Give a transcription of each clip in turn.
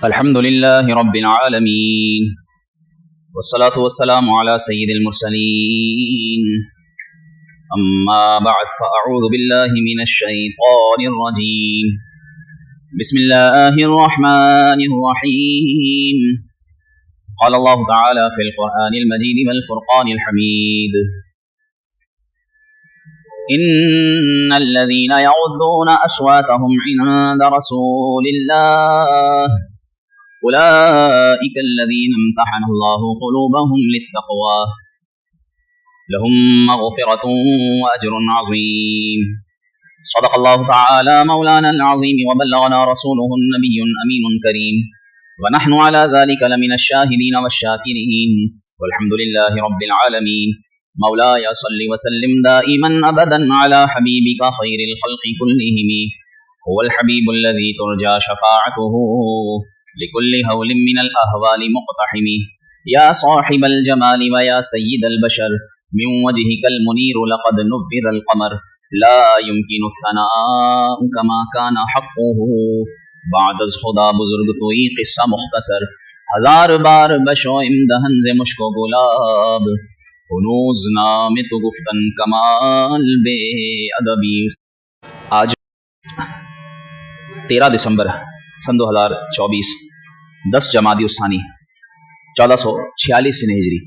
الحمد لله رب العالمين والصلاة والسلام على سيد المرسلين أما بعد فأعوذ بالله من الشيطان الرجيم بسم الله الرحمن الرحيم قال الله تعالى في القرآن المجيد والفرقان الحميد إن الذين يغضون أصواتهم عند رسول الله أولئك الذين امتحن الله قلوبهم للتقوى لهم مغفرة وأجر عظيم صدق الله تعالى مولانا العظيم وبلغنا رسوله النبي الأمين الكريم ونحن على ذلك لمن الشاهدين والشاكرين والحمد لله رب العالمين مولاي صل وسلم دائما أبدا على حبيبك خير الخلق كلهم هو الحبيب الذي ترجى شفاعته لكل هول من الأهوال مقتحم يا صاحب الجمال ويا سيد البشر من وجهك المنير لقد نبر القمر لا يمكن الثناء كما كان حقه بعد از خدا بزرگ توئی قصہ مختصر ہزار بار بشو امدہن ز مشک و گلاب ہنوز نام تو گفتن کمال بے ادبی. آج 13 دسمبر سن 2024 10 جمادی الثانی 1446 ہجری.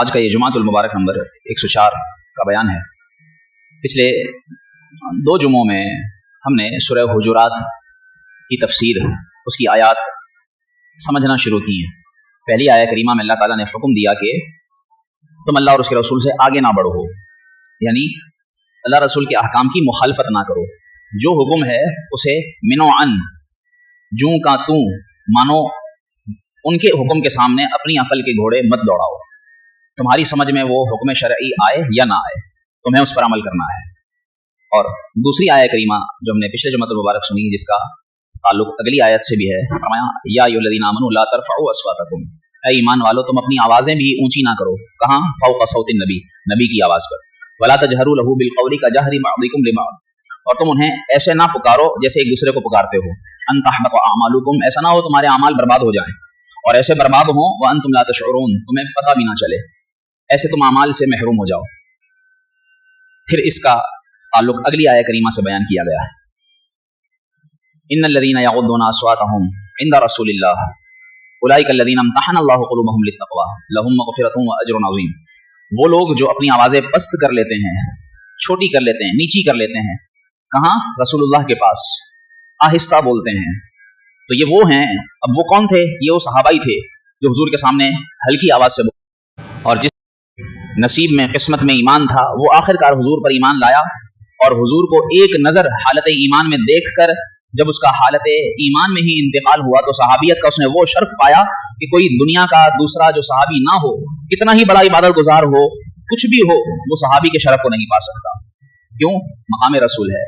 آج کا یہ جمعۃ المبارک نمبر 104 کا بیان ہے. پچھلے 2 جمعوں میں ہم نے سورہ حجرات کی تفسیر، اس کی آیات سمجھنا شروع کی ہیں. پہلی آیہ کریمہ میں اللہ تعالیٰ نے حکم دیا کہ تم اللہ اور اس کے رسول سے آگے نہ بڑھو، یعنی اللہ رسول کے احکام کی مخالفت نہ کرو. جو حکم ہے اسے منو عن جوں کا توں مانو، ان کے حکم کے سامنے اپنی عقل کے گھوڑے مت دوڑاؤ. تمہاری سمجھ میں وہ حکم شرعی آئے یا نہ آئے، تمہیں اس پر عمل کرنا ہے. اور دوسری آیہ کریمہ جو ہم نے پچھلے جمعۃ المبارک سنی، جس کا تعلق اگلی آیت سے بھی ہے، فرمایا یا ایھا الذین آمنوا لا ترفعوا اصواتکم، اے ایمان والو تم اپنی آوازیں بھی اونچی نہ کرو. کہاں؟ فوق صوت النبی، نبی کی آواز پر. ولا تجہروا لہ بالقول کجہر بعضکم لبعض، اور تم انہیں ایسے نہ پکارو جیسے ایک دوسرے کو پکارتے ہو. ان تحبط اعمالکم، ایسا نہ ہو تمہارے اعمال برباد ہو جائیں، اور ایسے برباد ہوں وانتم لا تشعرون، تمہیں پتہ بھی نہ چلے، ایسے تم اعمال سے محروم ہو جاؤ. پھر اس کا تعلق اگلی آیہ کریمہ سے بیان کیا گیا ہے. ان الذين يغضون اصواتهم عند رسول الله اولئك الذين امتحن الله قلوبهم للتقوى لهم مغفرة واجر عظيم. وہ لوگ جو اپنی آوازیں پست کر لیتے ہیں، چھوٹی کر لیتے ہیں، نیچی کر لیتے ہیں، کہاں؟ رسول اللہ کے پاس آہستہ بولتے ہیں. تو یہ وہ ہیں. اب وہ کون تھے؟ یہ وہ صحابہ ہی تھے جو حضور کے سامنے ہلکی آواز سے بولتے. اور جس نصیب میں، قسمت میں ایمان تھا، وہ آخر کار حضور پر ایمان لایا، اور حضور کو ایک نظر حالت ایمان میں دیکھ کر جب اس کا حالت ایمان میں ہی انتقال ہوا تو صحابیت کا اس نے وہ شرف پایا کہ کوئی دنیا کا دوسرا جو صحابی نہ ہو، کتنا ہی بڑا عبادت گزار ہو، کچھ بھی ہو، وہ صحابی کے شرف کو نہیں پا سکتا. کیوں؟ مقام رسول ہے.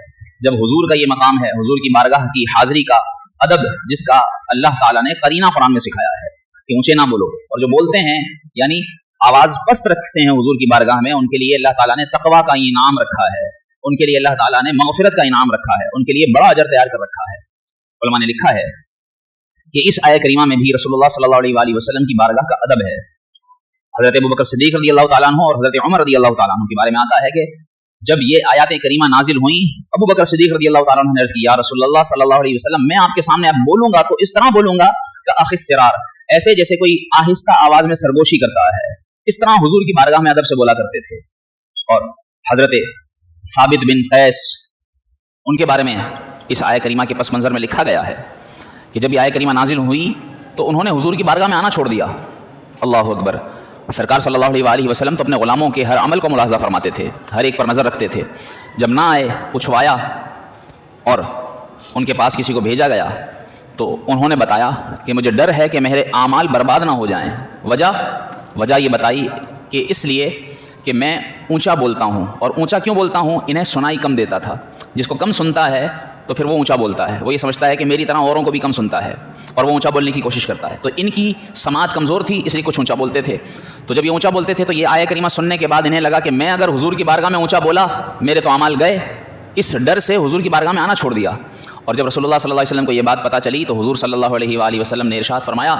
جب حضور کا یہ مقام ہے، حضور کی بارگاہ کی حاضری کا ادب، جس کا اللہ تعالیٰ نے قرینہ قرآن میں سکھایا ہے کہ اونچے نہ بولو. اور جو بولتے ہیں یعنی آواز پست رکھتے ہیں حضور کی بارگاہ میں، ان کے لیے اللہ تعالیٰ نے تقویٰ کا انعام رکھا ہے، ان کے لیے اللہ تعالیٰ نے مغفرت کا انعام رکھا ہے، ان کے لیے بڑا اجر تیار کر رکھا ہے. علماء نے لکھا ہے کہ اس آیہ کریمہ میں بھی رسول اللہ صلی اللہ علیہ وآلہ وسلم کی بارگاہ کا ادب ہے. حضرت ابوبکر صدیق رضی اللہ تعالیٰ عنہ اور حضرت عمر رضی اللہ تعالیٰ عنہ کے بارے میں آتا ہے کہ جب یہ آیات کریمہ نازل ہوئیں، ابوبکر صدیق رضی اللہ تعالیٰ عنہ نے عرض کی، یا رسول اللہ صلی اللہ علیہ وسلم، میں آپ کے سامنے اب بولوں گا تو اس طرح بولوں گا کہ اخ السرار، ایسے جیسے کوئی آہستہ آواز میں سرگوشی کرتا ہے. اس طرح حضور کی بارگاہ میں ادب سے بولا کرتے تھے. اور حضرت ثابت بن قیس، ان کے بارے میں اس آیہ کریمہ کے پس منظر میں لکھا گیا ہے کہ جب یہ آیہ کریمہ نازل ہوئی تو انہوں نے حضور کی بارگاہ میں آنا چھوڑ دیا. اللہ اکبر. سرکار صلی اللہ علیہ وآلہ وسلم تو اپنے غلاموں کے ہر عمل کو ملاحظہ فرماتے تھے، ہر ایک پر نظر رکھتے تھے. جب نہ آئے، پوچھوایا اور ان کے پاس کسی کو بھیجا گیا تو انہوں نے بتایا کہ مجھے ڈر ہے کہ میرے اعمال برباد نہ ہو جائیں. وجہ یہ بتائی کہ اس لیے کہ میں اونچا بولتا ہوں. اور اونچا کیوں بولتا ہوں؟ انہیں سنائی کم دیتا تھا. جس کو کم سنتا ہے تو پھر وہ اونچا بولتا ہے، وہ یہ سمجھتا ہے کہ میری طرح اوروں کو بھی کم سنتا ہے اور وہ اونچا بولنے کی کوشش کرتا ہے. تو ان کی سماعت کمزور تھی، اس لیے کچھ اونچا بولتے تھے. تو جب یہ اونچا بولتے تھے تو یہ آیہ کریمہ سننے کے بعد انہیں لگا کہ میں اگر حضور کی بارگاہ میں اونچا بولا، میرے تو اعمال گئے. اس ڈر سے حضور کی بارگاہ میں آنا چھوڑ دیا. اور جب رسول اللہ صلی اللہ علیہ وسلم کو یہ بات پتہ چلی تو حضور صلی اللہ علیہ وآلہ وسلم نے ارشاد فرمایا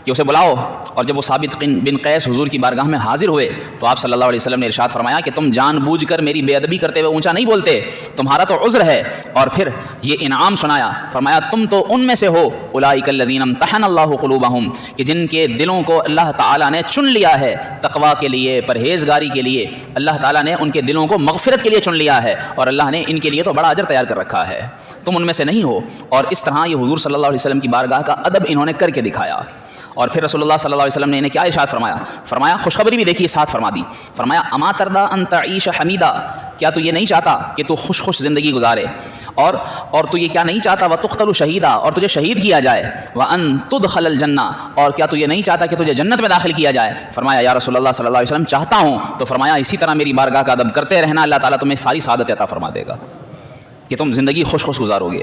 کہ اسے بلاؤ. اور جب وہ ثابت بن قیس حضور کی بارگاہ میں حاضر ہوئے تو آپ صلی اللہ علیہ وسلم نے ارشاد فرمایا کہ تم جان بوجھ کر میری بے ادبی کرتے ہوئے اونچا نہیں بولتے, تمہارا تو عذر ہے. اور پھر یہ انعام سنایا, فرمایا تم تو ان میں سے ہو اولئک الذین امتحن اللہ قلوبہم, کہ جن کے دلوں کو اللہ تعالیٰ نے چن لیا ہے تقویٰ کے لیے, پرہیزگاری کے لیے. اللہ تعالیٰ نے ان کے دلوں کو مغفرت کے لیے چن لیا ہے اور اللہ نے ان کے لیے تو بڑا اجر تیار کر رکھا ہے, تم ان میں سے نہیں ہو. اور اس طرح یہ حضور صلی اللہ علیہ وسلم کی بارگاہ کا ادب انہوں نے کر کے دکھایا. اور پھر رسول اللہ صلی اللہ علیہ وسلم نے انہیں کیا ارشاد فرمایا, فرمایا خوشخبری بھی دیکھیے ساتھ فرما دی, فرمایا اما ترضیٰ ان تعیش حمیدا, کیا تو یہ نہیں چاہتا کہ تو خوش خوش زندگی گزارے, اور تو یہ کیا نہیں چاہتا وتقتل شہیدا, اور تجھے شہید کیا جائے, وان تدخل الجنہ, اور کیا تو یہ نہیں چاہتا کہ تجھے جنت میں داخل کیا جائے. فرمایا یا رسول اللہ صلی اللہ علیہ وسلم چاہتا ہوں. تو فرمایا اسی طرح میری بارگاہ کا ادب کرتے رہنا, اللہ تعالیٰ تمہیں ساری سعادت عطا فرما دے گا کہ تم زندگی خوش خوش گزارو گے.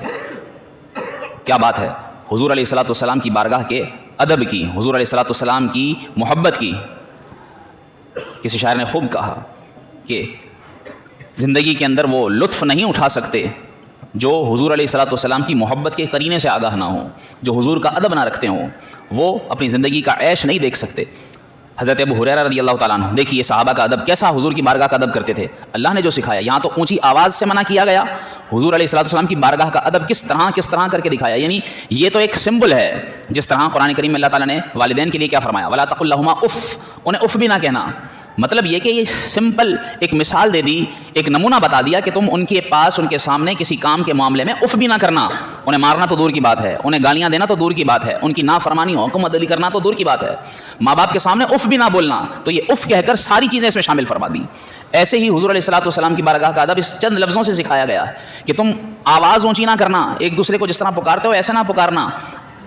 کیا بات ہے حضور علیہ الصلوۃ والسلام کی بارگاہ کے ادب کی, حضور علیہ الصلوۃ والسلام کی محبت کی. کسی شاعر نے خوب کہا کہ زندگی کے اندر وہ لطف نہیں اٹھا سکتے جو حضور علیہ الصلوۃ والسلام کی محبت کے قرینے سے آگاہ نہ ہوں, جو حضور کا ادب نہ رکھتے ہوں, وہ اپنی زندگی کا عیش نہیں دیکھ سکتے. حضرت ابو ہریرہ رضی اللہ تعالیٰ عنہ, دیکھیے صحابہ کا ادب کیسا حضور کی بارگاہ کا ادب کرتے تھے, اللہ نے جو سکھایا. یہاں تو اونچی آواز سے منع کیا گیا, حضور علیہ الصلوۃ والسلام کی بارگاہ کا ادب کس طرح کر کے دکھایا. یعنی یہ تو ایک سمبل ہے, جس طرح قرآن کریم میں اللہ تعالیٰ نے والدین کے لیے کیا فرمایا, ولا تقل لہما اف, انہیں اف بھی نہ کہنا. مطلب یہ کہ یہ سمپل ایک مثال دے دی, ایک نمونہ بتا دیا کہ تم ان کے پاس, ان کے سامنے کسی کام کے معاملے میں اف بھی نہ کرنا. انہیں مارنا تو دور کی بات ہے, انہیں گالیاں دینا تو دور کی بات ہے, ان کی نافرمانی حکم عدلی کرنا تو دور کی بات ہے, ماں باپ کے سامنے اف بھی نہ بولنا. تو یہ اف کہہ کر ساری چیزیں اس میں شامل فرما دی. ایسے ہی حضور علیہ الصلوۃ والسلام کی بارگاہ کا ادب اس چند لفظوں سے سکھایا گیا کہ تم آواز اونچی نہ کرنا, ایک دوسرے کو جس طرح پکارتے ہو ایسے نہ پکارنا.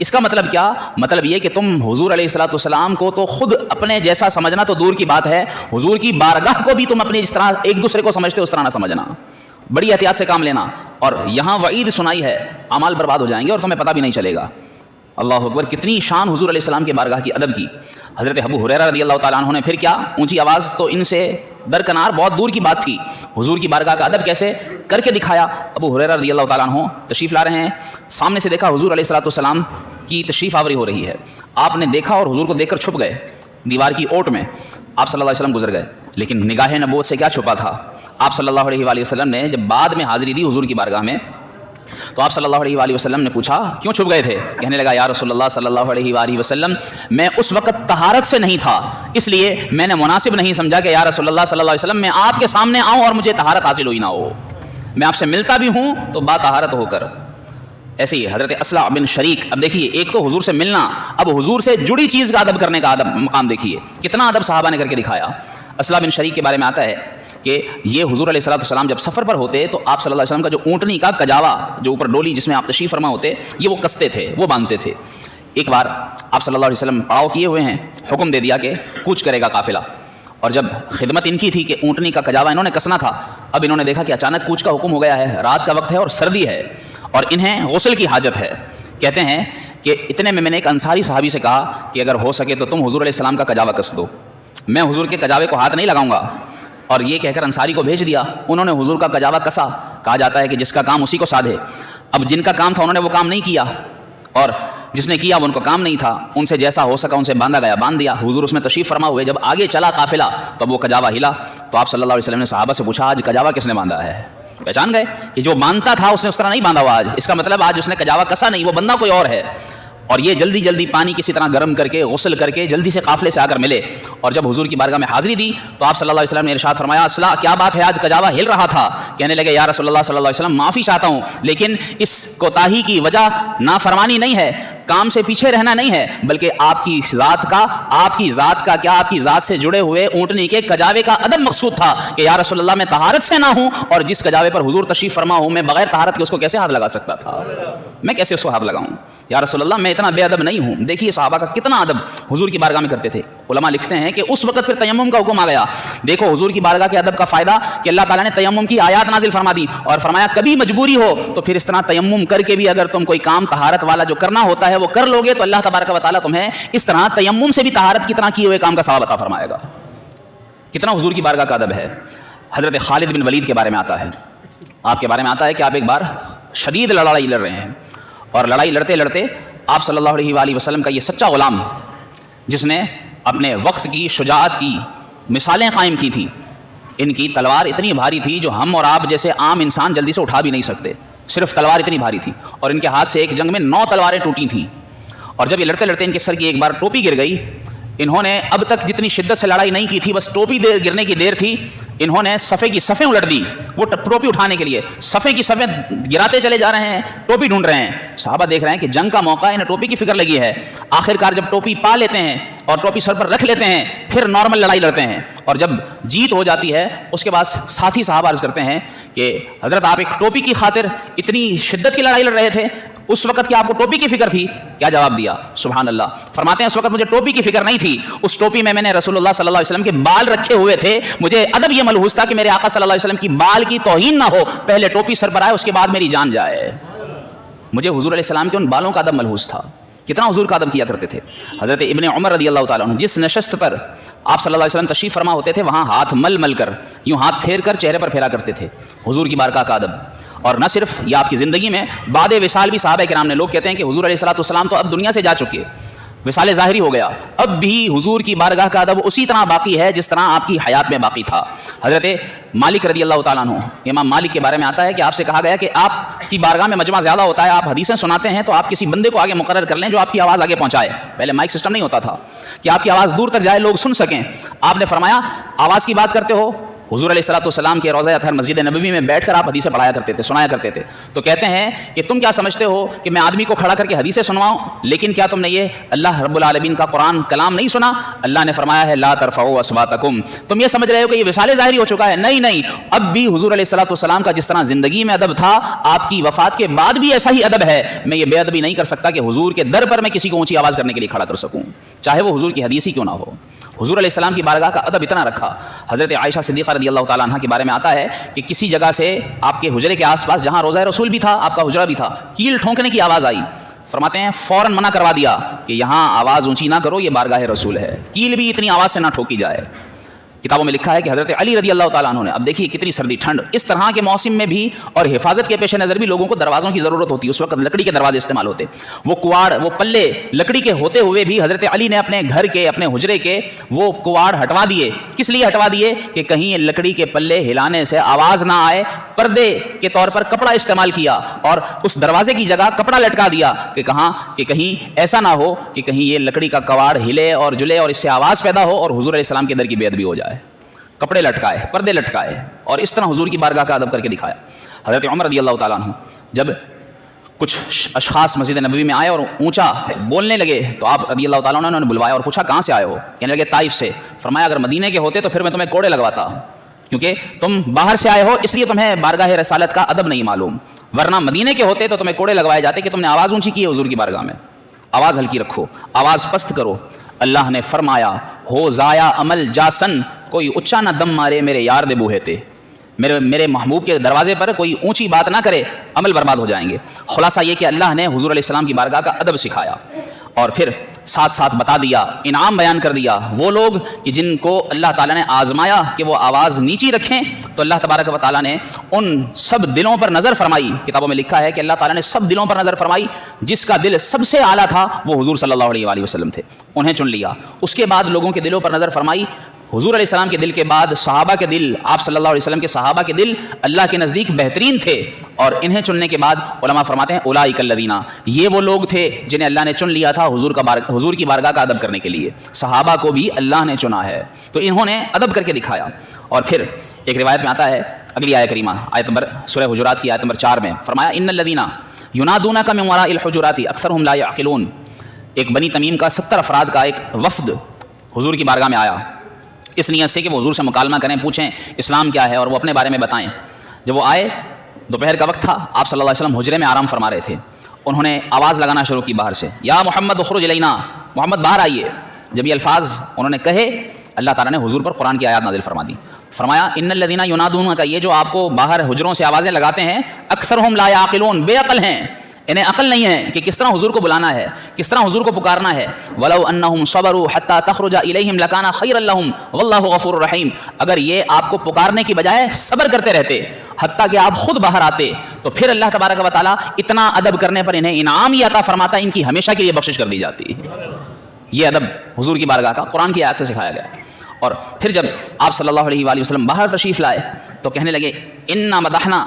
اس کا مطلب کیا, مطلب یہ کہ تم حضور علیہ الصلوۃ والسلام کو تو خود اپنے جیسا سمجھنا تو دور کی بات ہے, حضور کی بارگاہ کو بھی تم اپنے جس طرح ایک دوسرے کو سمجھتے ہو اس طرح نہ سمجھنا. بڑی احتیاط سے کام لینا. اور یہاں وعید سنائی ہے, اعمال برباد ہو جائیں گے اور تمہیں پتہ بھی نہیں چلے گا. اللہ اکبر, کتنی شان حضور علیہ السلام کی بارگاہ کی ادب کی. حضرت ابو ہریرہ رضی اللہ تعالیٰ عنہ نے پھر کیا, اونچی آواز تو ان سے درکنار بہت دور کی بات تھی, حضور کی بارگاہ کا ادب کیسے کر کے دکھایا. ابو ہریرہ رضی اللہ تعالیٰ عنہ تشریف لا رہے ہیں, سامنے سے دیکھا حضور علیہ الصلوۃ والسلام کی تشریف آوری ہو رہی ہے. آپ نے دیکھا اور حضور کو دیکھ کر چھپ گئے دیوار کی اوٹ میں. آپ صلی اللہ علیہ وسلم گزر گئے, لیکن نگاہ نبوت سے کیا چھپا تھا. آپ صلی اللہ علیہ وآلہ وسلم نے جب بعد میں حاضری دی حضور کی بارگاہ میں تو آپ صلی اللہ علیہ وآلہ وسلم نے پوچھا کیوں چھپ گئے تھے. کہنے لگا یا رسول اللہ صلی اللہ علیہ وآلہ وسلم, میں اس وقت طہارت سے نہیں تھا, اس لیے میں نے مناسب نہیں سمجھا کہ یا رسول اللہ صلی اللہ علیہ وسلم میں آپ کے سامنے آؤں اور مجھے طہارت حاصل ہوئی نہ ہو. میں آپ سے ملتا بھی ہوں تو با طہارت ہو کر. ایسے ہی حضرت اصلع بن شریک, اب دیکھیے ایک تو حضور سے ملنا, اب حضور سے جڑی چیز کا ادب کرنے کا ادب مقام دیکھیے کتنا ادب صحابہ نے کر کے دکھایا. اصلع بن شریک کے بارے میں آتا ہے کہ یہ حضور علیہ الصلوۃ والسلام جب سفر پر ہوتے تو آپ صلی اللہ علیہ وسلم کا جو اونٹنی کا کجاوا, جو اوپر ڈولی جس میں آپ تشریف فرما ہوتے, یہ وہ کستے تھے, وہ باندھتے تھے. ایک بار آپ صلی اللہ علیہ وسلم پڑاؤ کیے ہوئے ہیں, حکم دے دیا کہ کوچ کرے گا قافلہ. اور جب خدمت ان کی تھی کہ اونٹنی کا کجاوا انہوں نے کسنا تھا, اب انہوں نے دیکھا کہ اچانک کوچ کا حکم ہو گیا ہے, رات کا وقت ہے اور سردی ہے اور انہیں غسل کی حاجت ہے. کہتے ہیں کہ اتنے میں نے ایک انصاری صحابی سے کہا کہ اگر ہو سکے تو تم حضور علیہ السلام کا کجاوا کس دو, میں حضور کے کجاوے کو ہاتھ نہیں لگاؤں گا. اور یہ کہہ کر انصاری کو بھیج دیا. انہوں نے حضور کا کجاوا کسا. کہا جاتا ہے کہ جس کا کام اسی کو سادھے. اب جن کا کام تھا انہوں نے وہ کام نہیں کیا, اور جس نے کیا وہ ان کو کام نہیں تھا. ان سے جیسا ہو سکا ان سے باندھا گیا, باندھ دیا. حضور اس میں تشریف فرما ہوئے. جب آگے چلا قافلہ تو وہ کجاوا ہلا. تو آپ صلی اللہ علیہ وسلم نے صحابہ سے پوچھا آج کجاوا کس نے باندھا ہے. پہچان گئے کہ جو باندھتا تھا اس نے اس طرح نہیں باندھا ہوا آج. اس کا مطلب آج اس نے کجاوا کسا نہیں, وہ بندہ کوئی اور ہے. اور یہ جلدی جلدی پانی کسی طرح گرم کر کے غسل کر کے جلدی سے قافلے سے آ کر ملے. اور جب حضور کی بارگاہ میں حاضری دی تو آپ صلی اللہ علیہ وسلم نے ارشاد فرمایا اصلاح کیا بات ہے, آج کجاوا ہل رہا تھا. کہنے لگے یا رسول اللہ صلی اللہ علیہ وسلم معافی چاہتا ہوں, لیکن اس کوتاہی کی وجہ نافرمانی نہیں ہے, کام سے پیچھے رہنا نہیں ہے, بلکہ آپ کی ذات کا آپ کی ذات سے جڑے ہوئے اونٹنی کے کجاوے کا ادب مقصود تھا کہ یا رسول اللہ میں طہارت سے نہ ہوں, اور جس کجاوے پر حضور تشریف فرما ہوں میں بغیر طہارت کے اس کو کیسے ہاتھ لگا سکتا تھا, میں کیسے اس کو ہاتھ لگاؤں. یا رسول اللہ میں اتنا بے ادب نہیں ہوں. دیکھیے صحابہ کا کتنا ادب حضور کی بارگاہ میں کرتے تھے. علماء لکھتے ہیں کہ اس وقت پھر تیمم کا حکم آ گیا. دیکھو حضور کی بارگاہ کے ادب کا فائدہ کہ اللہ تعالیٰ نے تیمم کی آیات نازل فرما دی اور فرمایا کبھی مجبوری ہو تو پھر اس طرح تیمم کر کے بھی اگر تم کوئی کام طہارت والا جو کرنا ہوتا ہے وہ کر لو گے تو اللہ تبارک و تعالیٰ تمہیں اس طرح تیمم سے بھی طہارت کی طرح کیے ہوئے کام کا ثواب عطا فرمائے گا. کتنا حضور کی بارگاہ کا ادب ہے. حضرت خالد بن ولید کے بارے میں آتا ہے, آپ کے بارے میں آتا ہے کہ آپ ایک بار شدید لڑائی لڑ رہے ہیں، اور لڑائی لڑتے لڑتے آپ صلی اللہ علیہ وآلہ وسلم کا یہ سچا غلام جس نے اپنے وقت کی شجاعت کی مثالیں قائم کی تھیں، ان کی تلوار اتنی بھاری تھی جو ہم اور آپ جیسے عام انسان جلدی سے اٹھا بھی نہیں سکتے، صرف تلوار اتنی بھاری تھی، اور ان کے ہاتھ سے ایک جنگ میں 9 تلواریں ٹوٹی تھیں، اور جب یہ لڑتے لڑتے ان کے سر کی ایک بار ٹوپی گر گئی، انہوں نے اب تک جتنی شدت سے لڑائی نہیں کی تھی، بس ٹوپی گرنے کی دیر تھی، انہوں نے صفے کی صفیں الٹ دی، وہ ٹوپی اٹھانے کے لیے صفے کی صفیں گراتے چلے جا رہے ہیں، ٹوپی ڈھونڈ رہے ہیں۔ صحابہ دیکھ رہے ہیں کہ جنگ کا موقع ہے، انہیں ٹوپی کی فکر لگی ہے، آخر کار جب ٹوپی پا لیتے ہیں اور ٹوپی سر پر رکھ لیتے ہیں پھر نارمل لڑائی لڑتے ہیں، اور جب جیت ہو جاتی ہے اس کے بعد ساتھی صحابہ عرض کرتے ہیں کہ حضرت آپ ایک ٹوپی کی خاطر اتنی شدت کی لڑائی لڑ رہے تھے، اس وقت کیا آپ کو ٹوپی کی فکر تھی؟ کیا جواب دیا؟ سبحان اللہ، فرماتے ہیں اس وقت مجھے ٹوپی کی فکر نہیں تھی، اس ٹوپی میں نے رسول اللہ صلی اللہ علیہ وسلم کے بال رکھے ہوئے تھے، مجھے ادب یہ ملحوظ تھا کہ میرے آقا صلی اللہ علیہ وسلم کی بال کی توہین نہ ہو، پہلے ٹوپی سر پر آئے اس کے بعد میری جان جائے، مجھے حضور علیہ السلام کے ان بالوں کا ادب ملحوظ تھا، کتنا حضور کا ادب کیا کرتے تھے۔ حضرت ابن عمر رضی اللہ تعالیٰ عنہ جس نشست پر آپ صلی اللہ علیہ وسلم تشریف فرما ہوتے تھے وہاں ہاتھ مل مل کر یوں ہاتھ پھیر کر چہرے پر پھیرا کرتے تھے، حضور کی بارگاہ کا ادب۔ اور نہ صرف یہ آپ کی زندگی میں بعد وصال بھی صحابہ کرام نے، لوگ کہتے ہیں کہ حضور علیہ الصلوۃ والسلام تو اب دنیا سے جا چکے، وصال ظاہری ہو گیا، اب بھی حضور کی بارگاہ کا ادب اسی طرح باقی ہے جس طرح آپ کی حیات میں باقی تھا۔ حضرت مالک رضی اللہ تعالیٰ عنہ، امام مالک کے بارے میں آتا ہے کہ آپ سے کہا گیا کہ آپ کی بارگاہ میں مجمع زیادہ ہوتا ہے، آپ حدیثیں سناتے ہیں تو آپ کسی بندے کو آگے مقرر کر لیں جو آپ کی آواز آگے پہنچائے، پہلے مائک سسٹم نہیں ہوتا تھا کہ آپ کی آواز دور تک جائے لوگ سن سکیں۔ آپ نے فرمایا آواز کی بات کرتے ہو، حضور علیہ الصلوۃ والسلام کے روضہ اطہر مسجد نبوی میں بیٹھ کر آپ حدیثیں پڑھایا کرتے تھے، سنایا کرتے تھے، تو کہتے ہیں کہ تم کیا سمجھتے ہو کہ میں آدمی کو کھڑا کر کے حدیثیں سنواؤں؟ لیکن کیا تم نے یہ اللہ رب العالمین کا قرآن کلام نہیں سنا؟ اللہ نے فرمایا ہے لا ترفعوا اصواتکم، تم یہ سمجھ رہے ہو کہ یہ وصال ظاہری ہو چکا ہے؟ نہیں، اب بھی حضور علیہ الصلوۃ والسلام کا جس طرح زندگی میں ادب تھا، آپ کی وفات کے بعد بھی ایسا ہی ادب ہے۔ میں یہ بے ادبی نہیں کر سکتا کہ حضور کے در پر میں کسی کو اونچی آواز کرنے کے لیے کھڑا کر سکوں، چاہے وہ حضور کی حدیث ہی کیوں نہ ہو۔ حضور علیہ السلام کی بارگاہ کا ادب اتنا رکھا۔ حضرت عائشہ صدیقہ رضی اللہ تعالیٰ عنہ کے بارے میں آتا ہے کہ کسی جگہ سے آپ کے حجرے کے آس پاس جہاں روضہ رسول بھی تھا، آپ کا حجرہ بھی تھا، کیل ٹھونکنے کی آواز آئی، فرماتے ہیں فوراً منع کروا دیا کہ یہاں آواز اونچی نہ کرو، یہ بارگاہ رسول ہے، کیل بھی اتنی آواز سے نہ ٹھوکی جائے۔ کتابوں میں لکھا ہے کہ حضرت علی رضی اللہ تعالیٰ عنہ نے، اب دیکھیے کتنی سردی ٹھنڈ، اس طرح کے موسم میں بھی اور حفاظت کے پیش نظر بھی لوگوں کو دروازوں کی ضرورت ہوتی ہے، اس وقت لکڑی کے دروازے استعمال ہوتے، وہ کواڑ، وہ پلے لکڑی کے ہوتے ہوئے بھی حضرت علی نے اپنے گھر کے، اپنے حجرے کے وہ کواڑ ہٹوا دیے۔ کس لیے ہٹوا دیے؟ کہ کہیں یہ لکڑی کے پلے ہلانے سے آواز نہ آئے، پردے کے طور پر کپڑا استعمال کیا اور اس دروازے کی جگہ کپڑا لٹکا دیا کہ کہیں ایسا نہ ہو کہ کہیں یہ لکڑی کا کواڑ ہلے اور جلے اور اس سے آواز پیدا ہو اور حضور علیہ السلام کے در کی بے ادبی ہو جائے۔ کپڑے لٹکائے، پردے لٹکائے اور اس طرح حضور کی بارگاہ کا ادب کر کے دکھایا۔ حضرت عمر رضی اللہ تعالیٰ عنہ جب کچھ اشخاص مسجد نبوی میں آئے اور اونچا بولنے لگے تو آپ رضی اللہ تعالیٰ عنہ نے بلوایا اور پوچھا کہاں سے آئے ہو؟ کہنے لگے طائف سے۔ فرمایا اگر مدینے کے ہوتے تو پھر میں تمہیں کوڑے لگواتا، کیونکہ تم باہر سے آئے ہو اس لیے تمہیں بارگاہ رسالت کا ادب نہیں معلوم، ورنہ مدینے کے ہوتے تو تمہیں کوڑے لگوائے جاتے کہ تم نے آواز اونچی کی ہے حضور کی بارگاہ میں، آواز ہلکی رکھو، آواز پست کرو۔ اللہ نے فرمایا ہو ضائع عمل جاسن، کوئی اچا نہ دم مارے میرے یار دے بوہے تے، میرے محبوب کے دروازے پر کوئی اونچی بات نہ کرے، عمل برباد ہو جائیں گے۔ خلاصہ یہ کہ اللہ نے حضور علیہ السلام کی بارگاہ کا ادب سکھایا اور پھر ساتھ ساتھ بتا دیا، انعام بیان کر دیا، وہ لوگ کہ جن کو اللہ تعالیٰ نے آزمایا کہ وہ آواز نیچی رکھیں تو اللہ تبارک و تعالیٰ نے ان سب دلوں پر نظر فرمائی۔ کتابوں میں لکھا ہے کہ اللہ تعالیٰ نے سب دلوں پر نظر فرمائی، جس کا دل سب سے اعلیٰ تھا وہ حضور صلی اللہ علیہ وآلہ وسلم تھے، انہیں چن لیا۔ اس کے بعد لوگوں کے دلوں پر نظر فرمائی، حضور علیہ السلام کے دل کے بعد صحابہ کے دل، آپ صلی اللہ علیہ وسلم کے صحابہ کے دل اللہ کے نزدیک بہترین تھے، اور انہیں چننے کے بعد علماء فرماتے ہیں اولئک الذین، یہ وہ لوگ تھے جنہیں اللہ نے چن لیا تھا حضور کی بارگاہ کا ادب کرنے کے لیے۔ صحابہ کو بھی اللہ نے چنا ہے تو انہوں نے ادب کر کے دکھایا۔ اور پھر ایک روایت میں آتا ہے اگلی آیت کریمہ، آیت نمبر سورہ حجرات کی آیت نمبر 4 میں فرمایا ان الذین ینادونک من وراء الحجرات اکثرهم لا یعقلون۔ ایک بنی تمیم کا 70 افراد کا ایک وفد حضور کی بارگاہ میں آیا اس نیت سے کہ وہ حضور سے مکالمہ کریں، پوچھیں اسلام کیا ہے اور وہ اپنے بارے میں بتائیں۔ جب وہ آئے دوپہر کا وقت تھا، آپ صلی اللہ علیہ وسلم حجرے میں آرام فرما رہے تھے، انہوں نے آواز لگانا شروع کی باہر سے، یا محمد اخرج الینا، محمد باہر آئیے۔ جب یہ الفاظ انہوں نے کہے اللہ تعالیٰ نے حضور پر قرآن کی آیات نازل فرما دی، فرمایا ان الذین ینادون کا، یہ جو آپ کو باہر حجروں سے آوازیں لگاتے ہیں اکثرهم لا یعقلون، بے عقل ہیں، انہیں عقل نہیں ہے کہ کس طرح حضور کو بلانا ہے، کس طرح حضور کو پکارنا ہے۔ وَلَوْ أَنَّهُمْ صَبَرُوا حَتَّى تَخْرُجَ إِلَيْهِمْ لَكَانَ خَيْرًا لَهُمْ وَاللَّهُ غَفُورٌ رَحِيمٌ، اگر یہ آپ کو پکارنے کی بجائے صبر کرتے رہتے حتیٰ کہ آپ خود باہر آتے تو پھر اللہ تبارک و تعالیٰ اتنا ادب کرنے پر انہیں انعام ہی عطا فرماتا ہے، ان کی ہمیشہ کے لیے بخشش کر دی جاتی ہے۔ یہ ادب حضور کی بارگاہ کا قرآن کی آیت سے سکھایا گیا۔ اور پھر جب آپ صلی اللہ علیہ وآلہ وسلم باہر تشریف لائے تو کہنے لگے انا مدحنا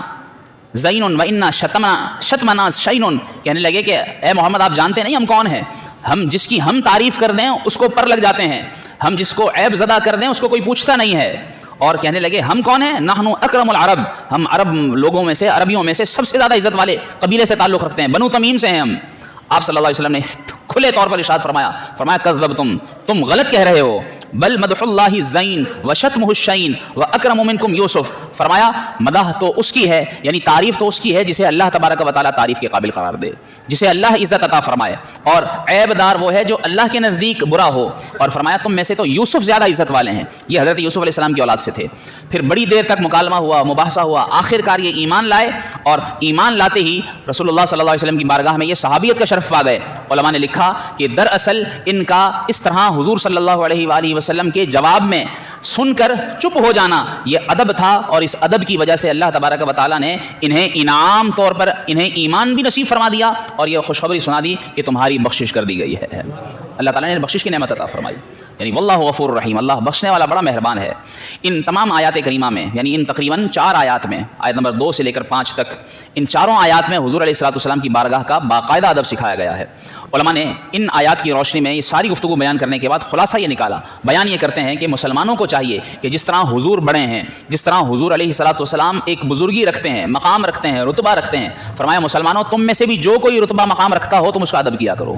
زین و انا شتمنا شین، کہنے لگے کہ اے محمد آپ جانتے نہیں ہم کون ہیں، ہم جس کی ہم تعریف کر دیں اس کو پر لگ جاتے ہیں، ہم جس کو عیب زدہ کر دیں اس کو کوئی پوچھتا نہیں ہے۔ اور کہنے لگے ہم کون ہیں، نحن اکرم العرب، ہم عرب لوگوں میں سے، عربیوں میں سے سب سے زیادہ عزت والے قبیلے سے تعلق رکھتے ہیں، بنو تمیم سے ہیں ہم۔ آپ صلی اللہ علیہ وسلم نے کھلے طور پر ارشاد فرمایا کذبتم، تم غلط کہہ رہے ہو، بل مدح اللہ الزین وشتمہ الشین واکرم منکم یوسف، فرمایا مدح تو اس کی ہے، یعنی تعریف تو اس کی ہے جسے اللہ تبارک و تعالیٰ تعریف کے قابل قرار دے، جسے اللہ عزت عطا فرمائے، اور عیب دار وہ ہے جو اللہ کے نزدیک برا ہو، اور فرمایا تم میں سے تو یوسف زیادہ عزت والے ہیں۔ یہ حضرت یوسف علیہ السلام کی اولاد سے تھے۔ پھر بڑی دیر تک مکالمہ ہوا، مباحثہ ہوا، آخر کار یہ ایمان لائے، اور ایمان لاتے ہی رسول اللہ صلی اللہ علیہ وسلم کی بارگاہ میں یہ صحابیت کا شرف پا گئے۔ علماء نے لکھا کہ دراصل ان کا اس طرح حضور صلی اللہ علیہ وآلہ وسلم کے جواب میں سن کر چپ ہو جانا یہ ادب تھا، اور اس ادب کی وجہ سے اللہ تبارک و تعالیٰ نے انہیں انعام طور پر انہیں ایمان بھی نصیب فرما دیا، اور یہ خوشخبری سنا دی کہ تمہاری بخشش کر دی گئی ہے۔ اللہ تعالیٰ نے بخشش کی نعمت عطا فرمائی، یعنی واللہ غفور رحیم، اللہ بخشنے والا بڑا مہربان ہے۔ ان تمام آیات کریمہ میں، یعنی ان تقریباً 4 آیات میں، آیت نمبر 2 سے لے کر 5 تک، ان چاروں آیات میں حضور علیہ الصلوۃ والسلام کی بارگاہ کا باقاعدہ ادب سکھایا گیا ہے۔ علماء نے ان آیات کی روشنی میں یہ ساری گفتگو بیان کرنے کے بعد خلاصہ یہ نکالا، بیان یہ کرتے ہیں کہ مسلمانوں کو چاہیے کہ جس طرح حضور بڑے ہیں، جس طرح حضور علیہ الصلوۃ والسلام ایک بزرگی رکھتے ہیں، مقام رکھتے ہیں، رتبہ رکھتے ہیں، فرمایا مسلمانوں تم میں سے بھی جو کوئی رتبہ مقام رکھتا ہو تم اس کا ادب کیا کرو،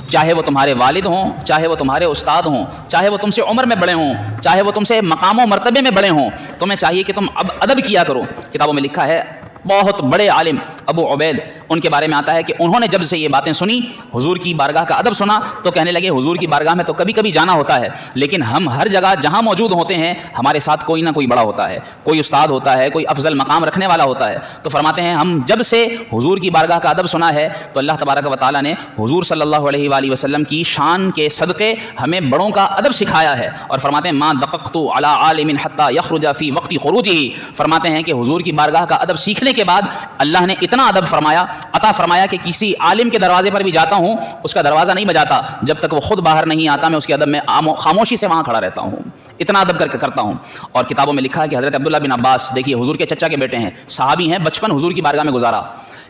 چاہے وہ تمہارے والد ہوں، چاہے وہ تمہارے استاد ہوں، چاہے وہ تم سے عمر میں بڑے ہوں، چاہے وہ تم سے مقام و مرتبے میں بڑے ہوں، تمہیں چاہیے کہ تم ادب کیا کرو۔ کتابوں میں لکھا ہے بہت بڑے عالم ابو عبید، ان کے بارے میں آتا ہے کہ انہوں نے جب سے یہ باتیں سنی، حضور کی بارگاہ کا ادب سنا، تو کہنے لگے حضور کی بارگاہ میں تو کبھی کبھی جانا ہوتا ہے، لیکن ہم ہر جگہ جہاں موجود ہوتے ہیں ہمارے ساتھ کوئی نہ کوئی بڑا ہوتا ہے، کوئی استاد ہوتا ہے، کوئی افضل مقام رکھنے والا ہوتا ہے۔ تو فرماتے ہیں ہم جب سے حضور کی بارگاہ کا ادب سنا ہے تو اللہ تبارک و تعالیٰ نے حضور صلی اللہ علیہ وآلہ وسلم کی شان کے صدقے ہمیں بڑوں کا ادب سکھایا ہے۔ اور فرماتے ہیں ما دققت علی عالم حتی یخرج فی وقت خروجہ، فرماتے ہیں کہ حضور کی بارگاہ کا ادب سیکھنے کے بعد اللہ نے اتنا ادب فرمایا، عطا فرمایا کہ کسی عالم کے دروازے پر بھی جاتا ہوں اس کا دروازہ نہیں بجاتا جب تک وہ خود باہر نہیں آتا، میں اس کے ادب میں خاموشی سے وہاں کھڑا رہتا ہوں، اتنا ادب کر کے کرتا ہوں۔ اور کتابوں میں لکھا ہے کہ حضرت عبداللہ بن عباس، دیکھیے حضور کے چچا کے بیٹے ہیں، صحابی ہیں، بچپن حضور کی بارگاہ میں گزارا،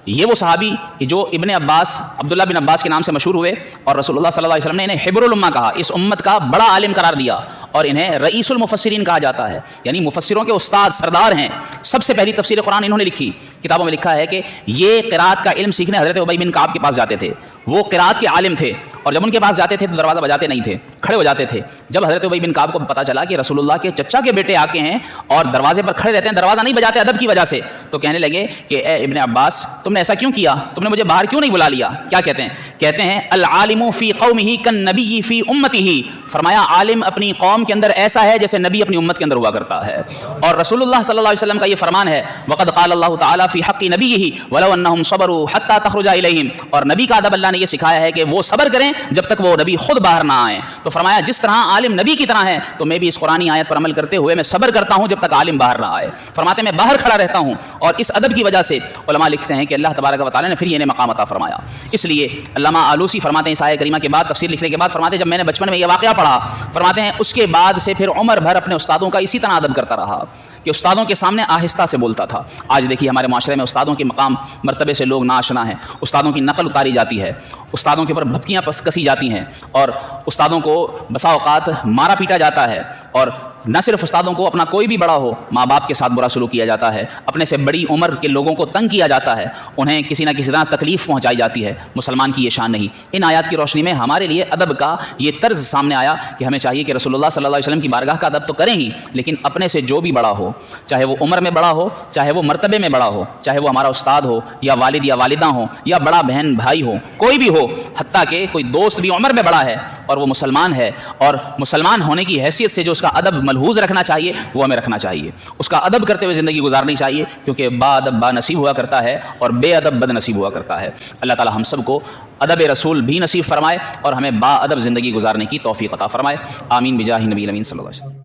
یہ وہ صحابی کہ جو ابن عباس، عبداللہ بن عباس کے نام سے مشہور ہوئے، اور رسول اللہ صلی اللہ علیہ وسلم نے انہیں حبر الامہ کہا، اس امت کا بڑا عالم قرار دیا، اور انہیں رئیس المفسرین کہا جاتا ہے، یعنی مفسروں کے استاد سردار ہیں۔ سب سے پہلی تفسیر قرآن انہوں نے لکھی۔ کتابوں میں لکھا ہے کہ یہ قرات کا علم سیکھنے حضرت ابی بن کعب کے پاس جاتے تھے، وہ قرات کے عالم تھے، اور جب ان کے پاس جاتے تھے تو دروازہ بجاتے نہیں تھے، کھڑے ہو جاتے تھے۔ جب حضرت ابی بن کعب کو پتہ چلا کہ رسول اللہ کے چچا کے بیٹے آ کے ہیں اور دروازے پر کھڑے رہتے ہیں، دروازہ نہیں بجاتے ادب کی وجہ سے، تو کہنے لگے کہ اے ابن عباس تم نے ایسا کیوں کیا، تم نے مجھے باہر کیوں نہیں بلا لیا؟ کیا کہتے ہیں؟ کہتے ہیں العالم فی قومہ کالنبی فی امتہ، فرمایا عالم اپنی قوم کے اندر ایسا ہے جیسے نبی اپنی امت کے اندر ہوا کرتا ہے۔ اور رسول اللہ صلی اللہ علیہ وسلم کا یہ فرمان ہے وقد قال اللہ تعالی فی حق نبیہ ولو انہم صبروا حتی تخرج الیہم، اور نبی کا ادب اللہ نے یہ سکھایا ہے کہ وہ صبر کریں جب تک وہ نبی خود باہر نہ آئیں۔ تو فرمایا جس طرح عالم نبی کی طرح ہے تو میں بھی اس قرآنی آیت پر عمل کرتے ہوئے میں صبر کرتا ہوں جب تک عالم باہر نہ آئے، فرماتے میں باہر کھڑا رہتا ہوں، اور اس ادب کی وجہ سے علماء لکھتے ہیں کہ اللہ تبارک و تعالی نے پھر یہ مقام عطا فرمایا۔ اس لیے علامہ آلوسی فرماتے ہیں اس آیت کریمہ کے بعد تفسیر لکھنے کے بعد فرماتے ہیں جب میں نے بچپن میں یہ واقعہ پڑھا، فرماتے ہیں اس کے بعد سے پھر عمر بھر اپنے استادوں کا اسی طرح ادب کرتا رہا کہ استادوں کے سامنے آہستہ سے بولتا تھا۔ آج دیکھیے ہمارے معاشرے میں استادوں کے مقام مرتبے سے لوگ ناآشنا ہیں، استادوں کی نقل اتاری جاتی ہے، استادوں کے اوپر بھپکیاں کسی جاتی ہیں، اور استادوں کو بسا اوقات مارا پیٹا جاتا ہے، اور نہ صرف استادوں کو اپنا کوئی بھی بڑا ہو ماں باپ کے ساتھ برا سلوک کیا جاتا ہے، اپنے سے بڑی عمر کے لوگوں کو تنگ کیا جاتا ہے، انہیں کسی نہ کسی طرح تکلیف پہنچائی جاتی ہے۔ مسلمان کی یہ شان نہیں۔ ان آیات کی روشنی میں ہمارے لیے ادب کا یہ طرز سامنے آیا کہ ہمیں چاہیے کہ رسول اللہ صلی اللہ علیہ وسلم کی بارگاہ کا ادب تو کریں ہی، لیکن اپنے سے جو بھی بڑا ہو، چاہے وہ عمر میں بڑا ہو، چاہے وہ مرتبے میں بڑا ہو، چاہے وہ ہمارا استاد ہو یا والد یا والدہ ہوں یا بڑا بہن بھائی ہو، کوئی بھی ہو، حتیٰ کہ کوئی دوست بھی عمر میں بڑا ہے اور وہ مسلمان ہے، اور مسلمان ہونے کی حیثیت سے جو اس کا ادب ملحوظ رکھنا چاہیے وہ ہمیں رکھنا چاہیے، اس کا ادب کرتے ہوئے زندگی گزارنی چاہیے، کیونکہ با ادب با نصیب ہوا کرتا ہے اور بے ادب بد نصیب ہوا کرتا ہے۔ اللہ تعالی ہم سب کو ادب رسول بھی نصیب فرمائے اور ہمیں با ادب زندگی گزارنے کی توفیق عطا فرمائے، آمین بجاہ نبی الامین صلی اللہ علیہ وسلم۔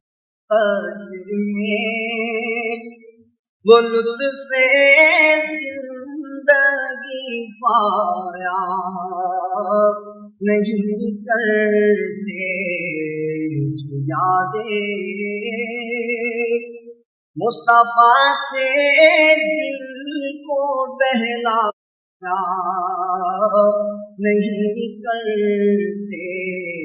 وہ لطف زندگی پایا نہیں کرتے جو یادیں، مصطفیٰ سے دل کو بہلایا نہیں کرتے